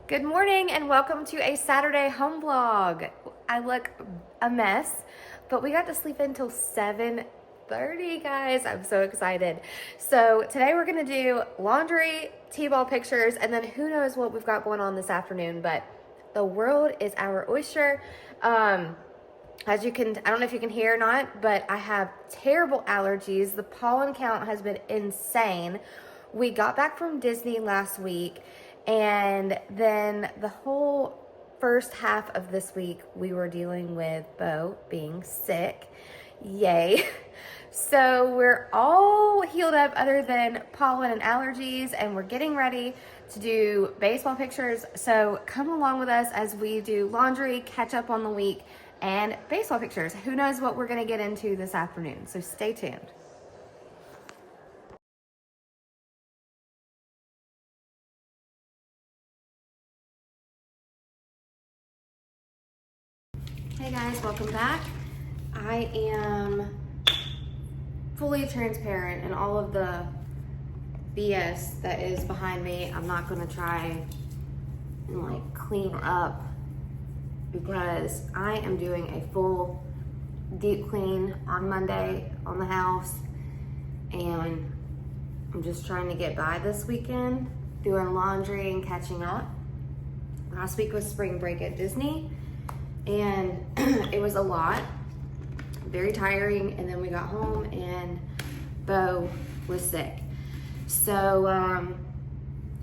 Good morning and welcome to a Saturday home vlog. I look a mess, but we got to sleep until 7:30, guys. I'm so excited. So today we're gonna do laundry, T-ball pictures, and then who knows what we've got going on this afternoon, but the world is our oyster. As you can, I don't know if you can hear or not, but I have terrible allergies. The pollen count has been insane. We got back from Disney last week, and then the whole first half of this week, we were dealing with Bo being sick. Yay. So we're all healed up other than pollen and allergies, and we're getting ready to do baseball pictures. So come along with us as we do laundry, catch up on the week, and baseball pictures. Who knows what we're going to get into this afternoon, so stay tuned. Hey guys, welcome back. I am fully transparent in all of the BS that is behind me. I'm not going to try and like clean up because I am doing a full deep clean on Monday on the house, and I'm just trying to get by this weekend doing laundry and catching up. Last week was spring break at Disney, and it was a lot, very tiring, and then we got home and Bo was sick. So,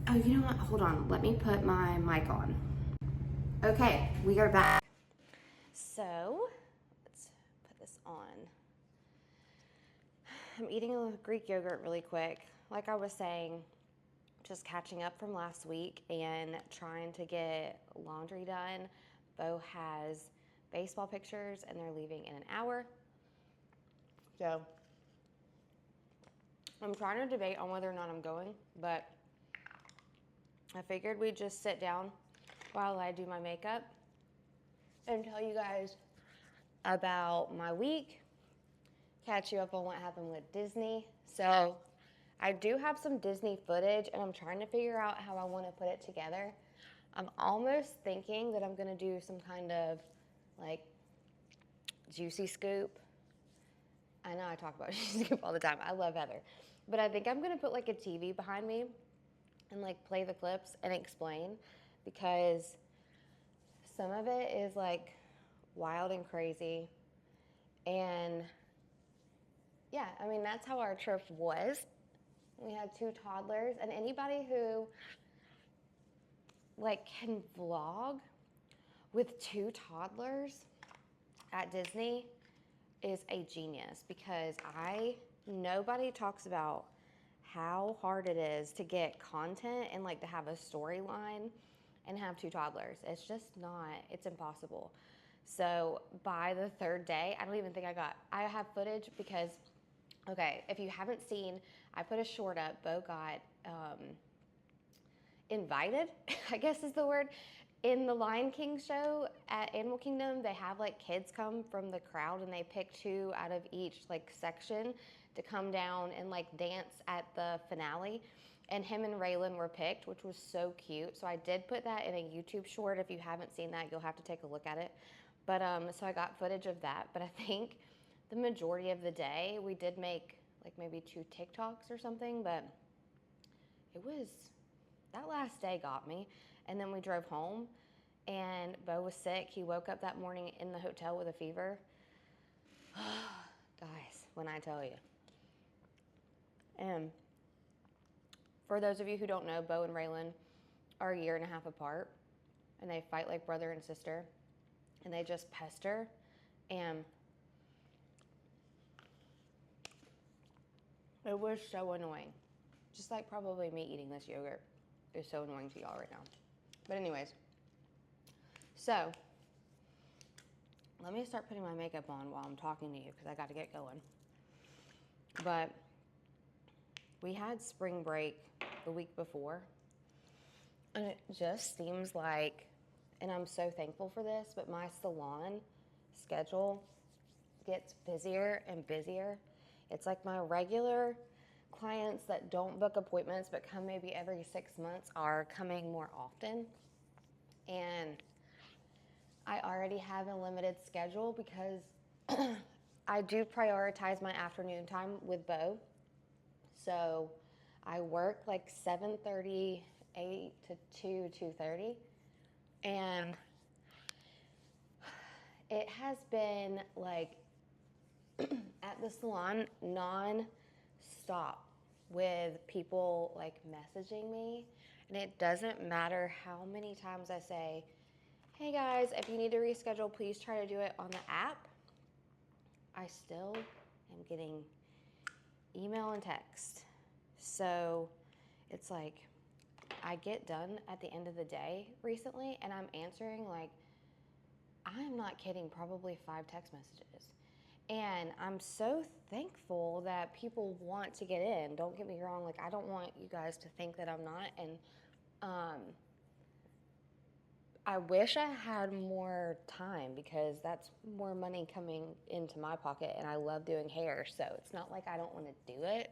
oh, you know what? Hold on. Let me put my mic on. Okay, we are back. So, let's put this on. I'm eating a Greek yogurt really quick. Like I was saying, just catching up from last week and trying to get laundry done. Bo has baseball pictures and they're leaving in an hour. So, I'm trying to debate on whether or not I'm going, but I figured we'd just sit down while I do my makeup and tell you guys about my week, catch you up on what happened with Disney. So I do have some Disney footage and I'm trying to figure out how I want to put it together. I'm almost thinking that I'm going to do some kind of like juicy scoop. I know I talk about juicy scoop all the time. I love Heather. But I think I'm going to put like a TV behind me and like play the clips and explain, because some of it is like wild and crazy. And yeah, I mean, that's how our trip was. We had 2 toddlers, and anybody who like can vlog with 2 toddlers at Disney is a genius, because nobody talks about how hard it is to get content and like to have a storyline and have 2 toddlers. It's just not, it's impossible. So by the 3rd day, I don't even think I have footage because, okay, if you haven't seen, I put a short up. Bo got invited, I guess is the word. In the Lion King show at Animal Kingdom, they have like kids come from the crowd and they pick 2 out of each like section to come down and like dance at the finale. And him and Raylan were picked, which was so cute. So I did put that in a YouTube short. If you haven't seen that, you'll have to take a look at it. But so I got footage of that. But I think the majority of the day we did make like maybe 2 TikToks or something, but that last day got me. And then we drove home and Bo was sick. He woke up that morning in the hotel with a fever. Guys, when I tell you. And for those of you who don't know, Bo and Raylan are a 1.5 years apart, and they fight like brother and sister, and they just pester. And it was so annoying. Just like probably me eating this yogurt is so annoying to y'all right now. But anyways, so let me start putting my makeup on while I'm talking to you because I got to get going. But we had spring break the week before, and it just seems like, and I'm so thankful for this, but my salon schedule gets busier and busier. It's like my regular clients that don't book appointments but come maybe every 6 months are coming more often. And I already have a limited schedule because I do prioritize my afternoon time with Bo. So I work like 7:30, 8 to 2, 2:30. And it has been like at the salon non-stop with people like messaging me. And it doesn't matter how many times I say, hey guys, if you need to reschedule, please try to do it on the app. I still am getting email and text. So it's like I get done at the end of the day recently and I'm answering like, I'm not kidding, probably 5 text messages. And I'm so thankful that people want to get in. Don't get me wrong, like I don't want you guys to think that I'm not. And I wish I had more time because that's more money coming into my pocket and I love doing hair. So it's not like I don't want to do it.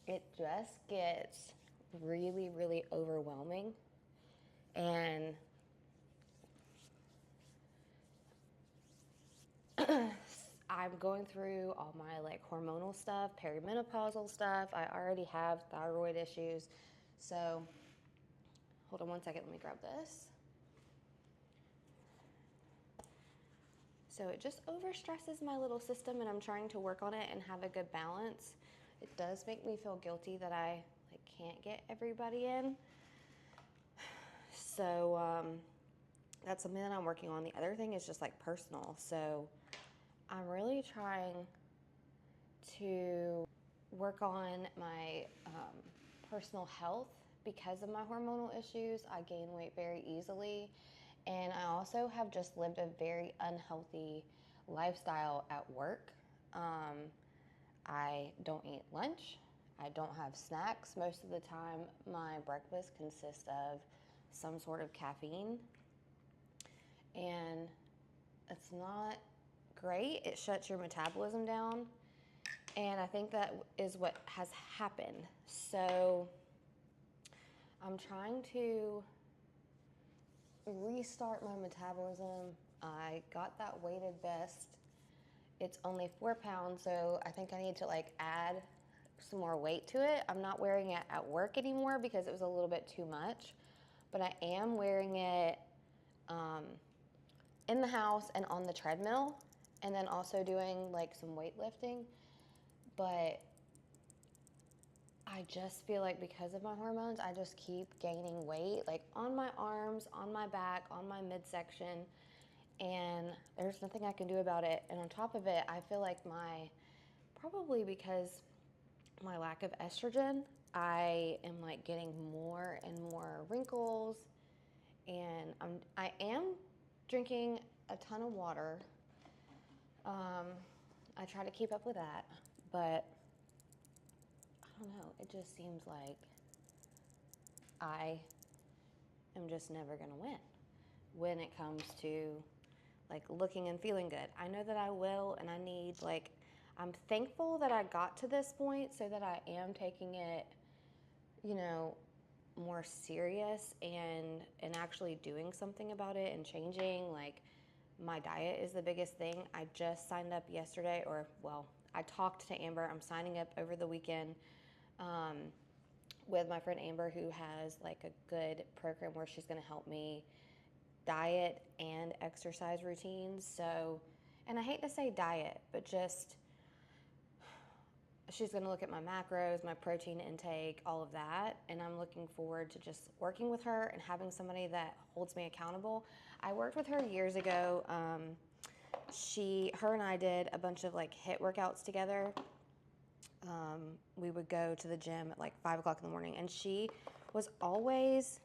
It just gets really, really overwhelming. And I'm going through all my like hormonal stuff, perimenopausal stuff. I already have thyroid issues. So hold on one second, let me grab this. So it just overstresses my little system and I'm trying to work on it and have a good balance. It does make me feel guilty that I like can't get everybody in. So that's something that I'm working on. The other thing is just like personal. So I'm really trying to work on my personal health because of my hormonal issues. I gain weight very easily. And I also have just lived a very unhealthy lifestyle at work. I don't eat lunch. I don't have snacks. Most of the time, my breakfast consists of some sort of caffeine. And it's not great. It shuts your metabolism down. And I think that is what has happened. So I'm trying to restart my metabolism. I got that weighted vest. It's only 4 pounds, so I think I need to like add some more weight to it. I'm not wearing it at work anymore because it was a little bit too much, but I am wearing it in the house and on the treadmill, and then also doing like some weightlifting. But I just feel like because of my hormones, I just keep gaining weight, like on my arms, on my back, on my midsection, and there's nothing I can do about it. And on top of it, I feel like probably because my lack of estrogen, I am like getting more and more wrinkles, and I am drinking a ton of water. I try to keep up with that, but I don't know, it just seems like I am just never gonna win when it comes to like looking and feeling good. I know that I will, and I'm thankful that I got to this point so that I am taking it, more serious and actually doing something about it and changing. Like my diet is the biggest thing. I just signed up yesterday, I talked to Amber. I'm signing up over the weekend with my friend Amber, who has like a good program where she's going to help me diet and exercise routines. So, and I hate to say diet, but just she's going to look at my macros, my protein intake, all of that. And I'm looking forward to just working with her and having somebody that holds me accountable. I worked with her years ago. Her and I did a bunch of like HIIT workouts together. We would go to the gym at like 5 o'clock in the morning, and she was always,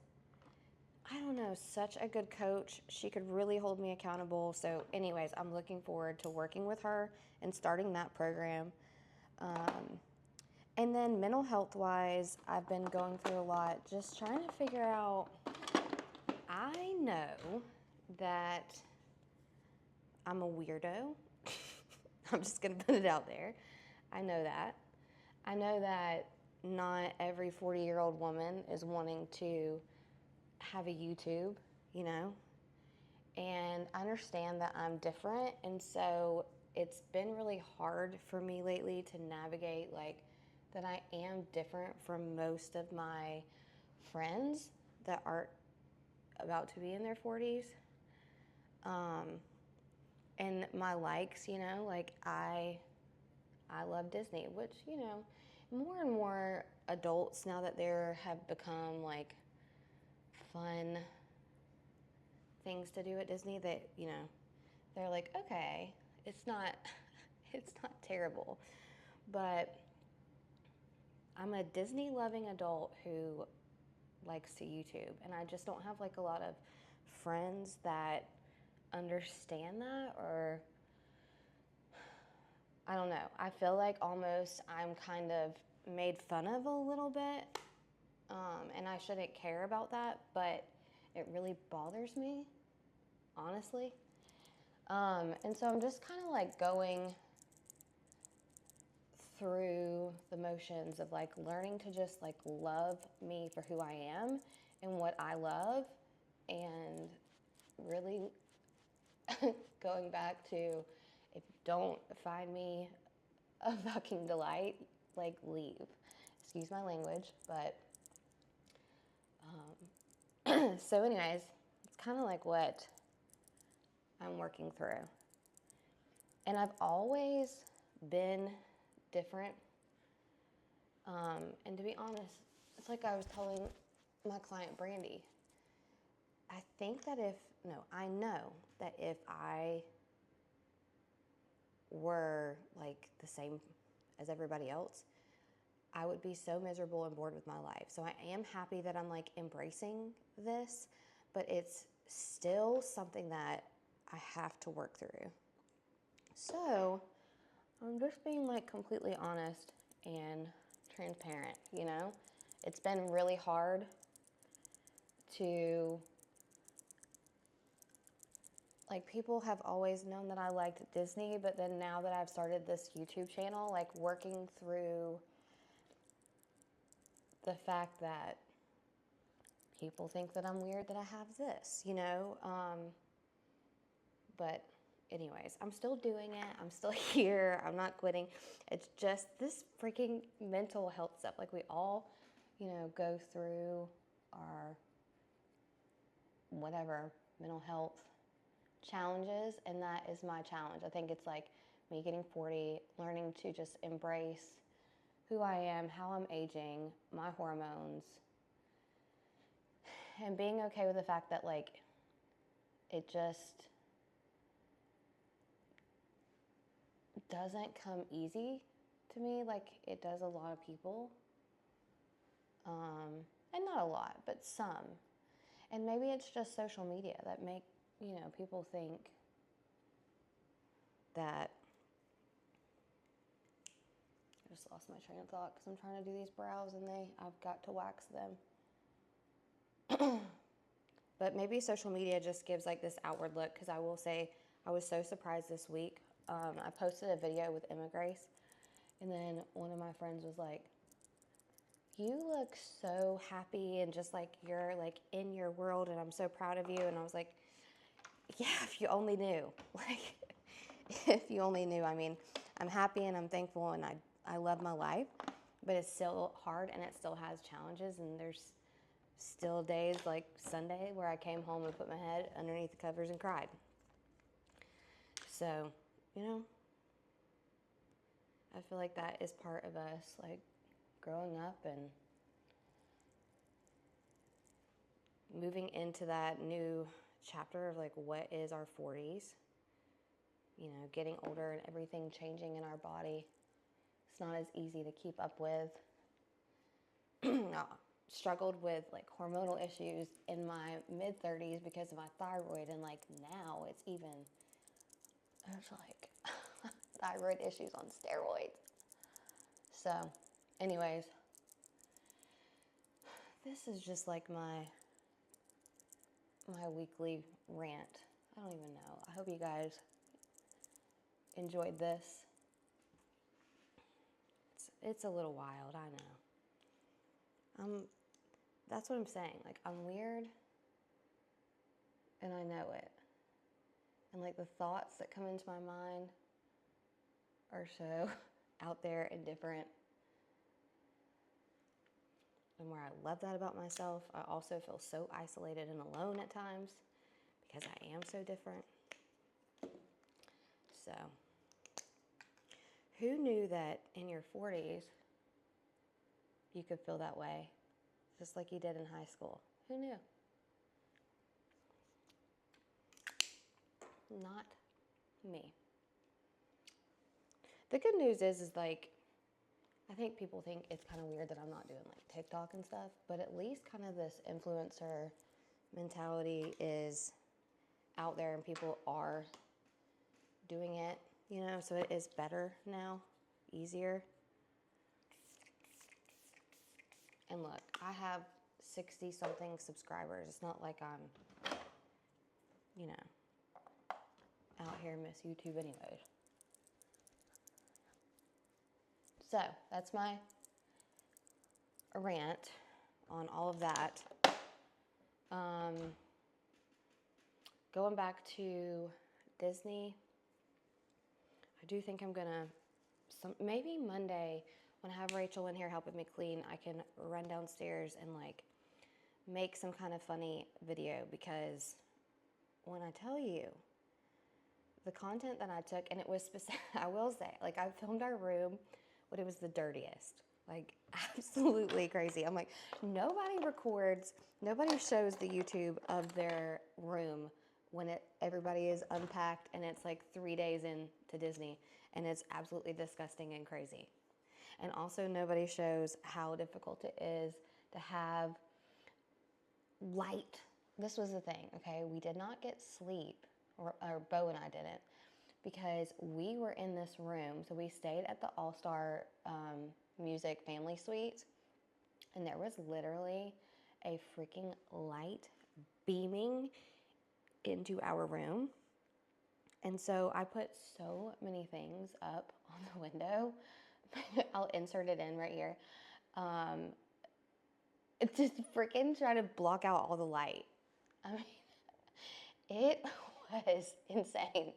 I don't know, such a good coach. She could really hold me accountable. So anyways, I'm looking forward to working with her and starting that program. And then mental health wise, I've been going through a lot, just trying to figure out, I know that I'm a weirdo. I'm just going to put it out there. I know that. I know that not every 40-year-old woman is wanting to have a YouTube, you know? And I understand that I'm different, and so it's been really hard for me lately to navigate like that I am different from most of my friends that are about to be in their 40s. And my likes, you know, like I love Disney, which, you know, more and more adults now that there have become like fun things to do at Disney that, you know, they're like, okay, it's not it's not terrible. But I'm a Disney loving adult who likes to YouTube, and I just don't have like a lot of friends that understand that, or I don't know. I feel like almost I'm kind of made fun of a little bit, and I shouldn't care about that, but it really bothers me, honestly. And so I'm just kind of like going through the motions of like learning to just like love me for who I am and what I love, and really going back to, if you don't find me a fucking delight, like leave. Excuse my language, but so anyways, it's kind of like what I'm working through. And I've always been different. And to be honest, it's like I was telling my client Brandy, I think that I know that if I were like the same as everybody else, I would be so miserable and bored with my life. So I am happy that I'm like embracing this, but it's still something that I have to work through. So I'm just being like completely honest and transparent, you know? It's been really hard to, like, people have always known that I liked Disney, but then now that I've started this YouTube channel, like working through the fact that people think that I'm weird that I have this, you know? But anyways, I'm still doing it. I'm still here. I'm not quitting. It's just this freaking mental health stuff. Like we all, you know, go through our whatever mental health challenges, and that is my challenge. I think it's like me getting 40, learning to just embrace who I am, how I'm aging, my hormones, and being okay with the fact that like it just doesn't come easy to me like it does a lot of people. And not a lot, but some. And maybe it's just social media that make, you know, people think that, I just lost my train of thought because I'm trying to do these brows and I've got to wax them. But maybe social media just gives like this outward look, because I will say I was so surprised this week. I posted a video with Emma Grace, and then one of my friends was like, you look so happy and just like you're like in your world, and I'm so proud of you. And I was like, yeah, if you only knew. Like, if you only knew. I mean, I'm happy and I'm thankful and I love my life, but it's still hard and it still has challenges, and there's still days like Sunday where I came home and put my head underneath the covers and cried. So, you know, I feel like that is part of us, like growing up and moving into that new chapter of like what is our 40s, you know, getting older and everything changing in our body. It's not as easy to keep up with. Struggled with like hormonal issues in my mid 30s because of my thyroid, and like now it's like thyroid issues on steroids. So anyways, this is just like my weekly rant. I don't even know. I hope you guys enjoyed this. It's a little wild, I know. That's what I'm saying. Like, I'm weird and I know it. And like the thoughts that come into my mind are so out there and different. And where I love that about myself, I also feel so isolated and alone at times because I am so different. So, who knew that in your 40s you could feel that way, just like you did in high school? Who knew? Not me. The good news is like, I think people think it's kind of weird that I'm not doing like TikTok and stuff, but at least kind of this influencer mentality is out there and people are doing it, you know, so it is better now, easier. And look, I have 60 something subscribers. It's not like I'm, you know, out here Miss YouTube anyways. So that's my rant on all of that. Going back to Disney, I do think I'm gonna, maybe Monday when I have Rachel in here helping me clean, I can run downstairs and like make some kind of funny video, because when I tell you the content that I took, and it was specific, I will say, like I filmed our room when it was the dirtiest, like absolutely crazy. I'm like, nobody records, nobody shows the YouTube of their room when everybody is unpacked and it's like 3 days into Disney and it's absolutely disgusting and crazy. And also nobody shows how difficult it is to have light. This was the thing, okay? We did not get sleep, or Bo and I didn't, because we were in this room. So we stayed at the All-Star Music Family Suite, and there was literally a freaking light beaming into our room. And so I put so many things up on the window. I'll insert it in right here. Just freaking try to block out all the light. I mean, it was insane.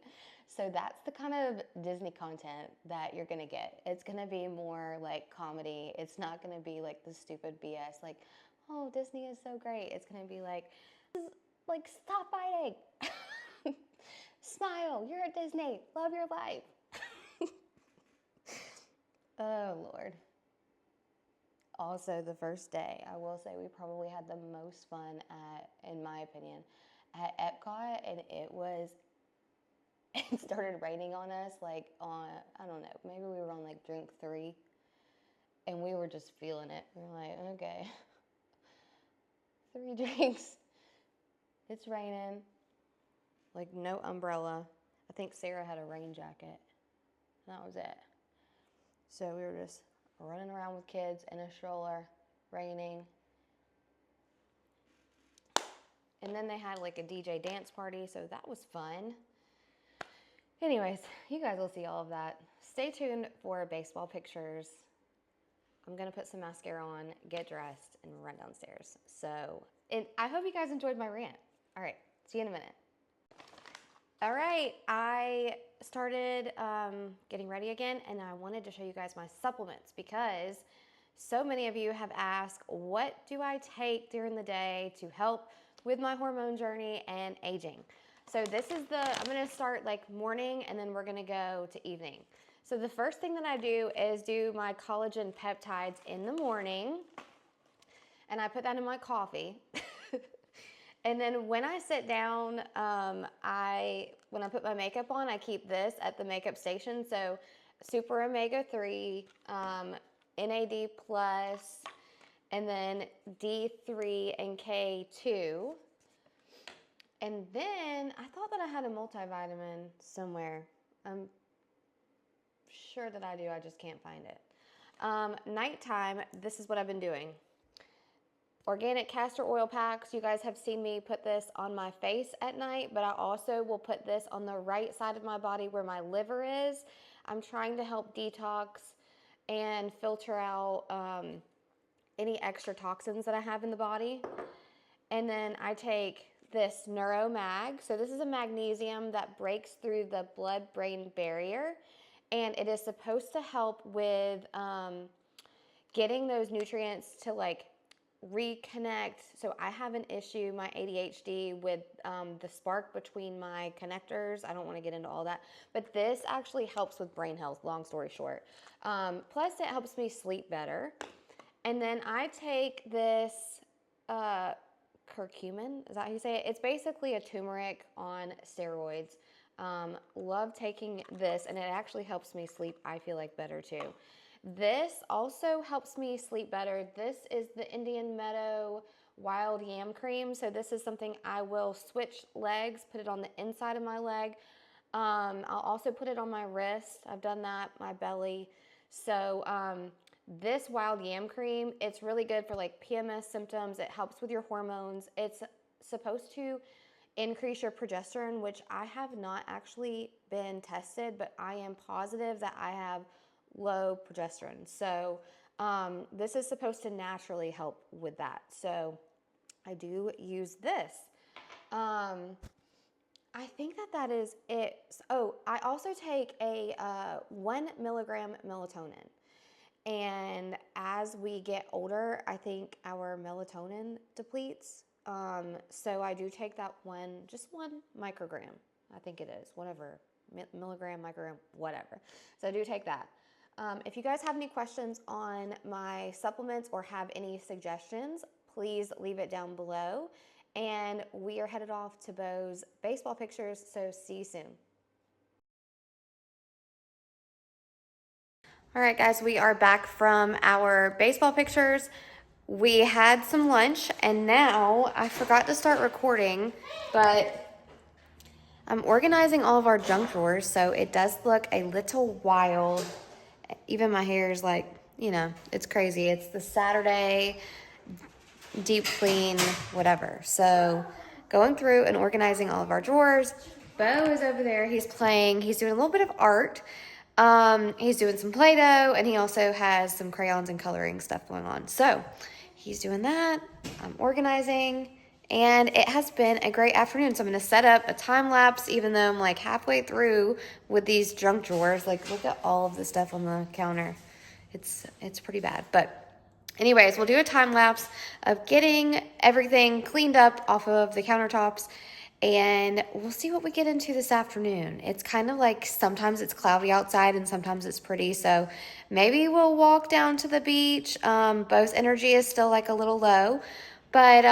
So that's the kind of Disney content that you're gonna get. It's gonna be more like comedy. It's not gonna be like the stupid BS, like, oh, Disney is so great. It's gonna be like stop fighting. Smile, you're at Disney. Love your life. Oh, Lord. Also, the first day, I will say we probably had the most fun at, in my opinion, at Epcot, and it started raining on us like on, I don't know, maybe we were on like drink 3, and we were just feeling it. We were like, okay, 3 drinks, it's raining, like no umbrella. I think Sarah had a rain jacket, and that was it. So we were just running around with kids in a stroller, raining. And then they had like a DJ dance party, so that was fun. Anyways, you guys will see all of that. Stay tuned for baseball pictures. I'm gonna put some mascara on, get dressed, and run downstairs. So, and I hope you guys enjoyed my rant. All right, see you in a minute. All right, I started getting ready again, and I wanted to show you guys my supplements because so many of you have asked, what do I take during the day to help with my hormone journey and aging? So this is I'm gonna start like morning, and then we're gonna go to evening. So the first thing that I do is do my collagen peptides in the morning, and I put that in my coffee. And then when I sit down, when I put my makeup on, I keep this at the makeup station. So Super Omega-3, NAD+, and then D3 and K2. And then I thought that I had a multivitamin somewhere. I'm sure that I do, I just can't find it. Nighttime, this is what I've been doing. Organic castor oil packs. You guys have seen me put this on my face at night, but I also will put this on the right side of my body where my liver is. I'm trying to help detox and filter out any extra toxins that I have in the body. And then I take this NeuroMag. So this is a magnesium that breaks through the blood-brain barrier, and it is supposed to help with getting those nutrients to like reconnect. So I have an issue, my ADHD, with the spark between my connectors. I don't want to get into all that, but this actually helps with brain health, long story short. Plus it helps me sleep better. And then I take this curcumin, is that how you say it? It's basically a turmeric on steroids. Love taking this, and it actually helps me sleep, I feel like, better too. This also helps me sleep better. This is the Indian Meadow Wild Yam Cream. So this is something I will switch legs, put it on the inside of my leg. I'll also put it on my wrist. I've done that, my belly. So this wild yam cream, it's really good for like PMS symptoms. It helps with your hormones. It's supposed to increase your progesterone, which I have not actually been tested, but I am positive that I have low progesterone. So this is supposed to naturally help with that. So I do use this. I think that is it. Oh, I also take a 1 milligram melatonin. And as we get older, I think our melatonin depletes. So I do take that just 1 microgram. I think it is, whatever, milligram, microgram, whatever. So I do take that. If you guys have any questions on my supplements or have any suggestions, please leave it down below. And we are headed off to Bo's baseball pictures, so see you soon. All right, guys, we are back from our baseball pictures. We had some lunch, and now I forgot to start recording, but I'm organizing all of our junk drawers, so it does look a little wild. Even my hair is like, you know, it's crazy. It's the Saturday deep clean, whatever. So going through and organizing all of our drawers. Bo is over there. He's playing. He's doing a little bit of art. He's doing some Play-Doh, and he also has some crayons and coloring stuff going on. So he's doing that. I'm organizing, and it has been a great afternoon. So I'm going to set up a time lapse, even though I'm like halfway through with these junk drawers. Like, look at all of the stuff on the counter. It's pretty bad, but anyways, we'll do a time lapse of getting everything cleaned up off of the countertops, and we'll see what we get into this afternoon. It's kind of like sometimes it's cloudy outside and sometimes it's pretty, so maybe we'll walk down to the beach. Bo's energy is still like a little low, but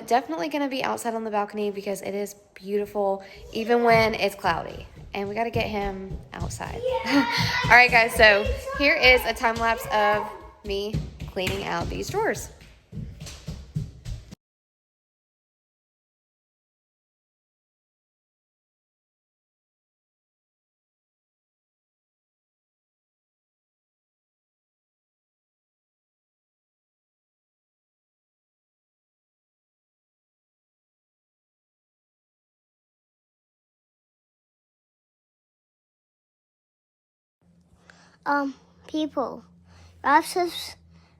definitely going to be outside on the balcony because it is beautiful even when it's cloudy. And we got to get him outside. All right, guys, so here is a time lapse of me cleaning out these drawers. People,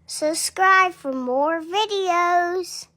subscribe for more videos.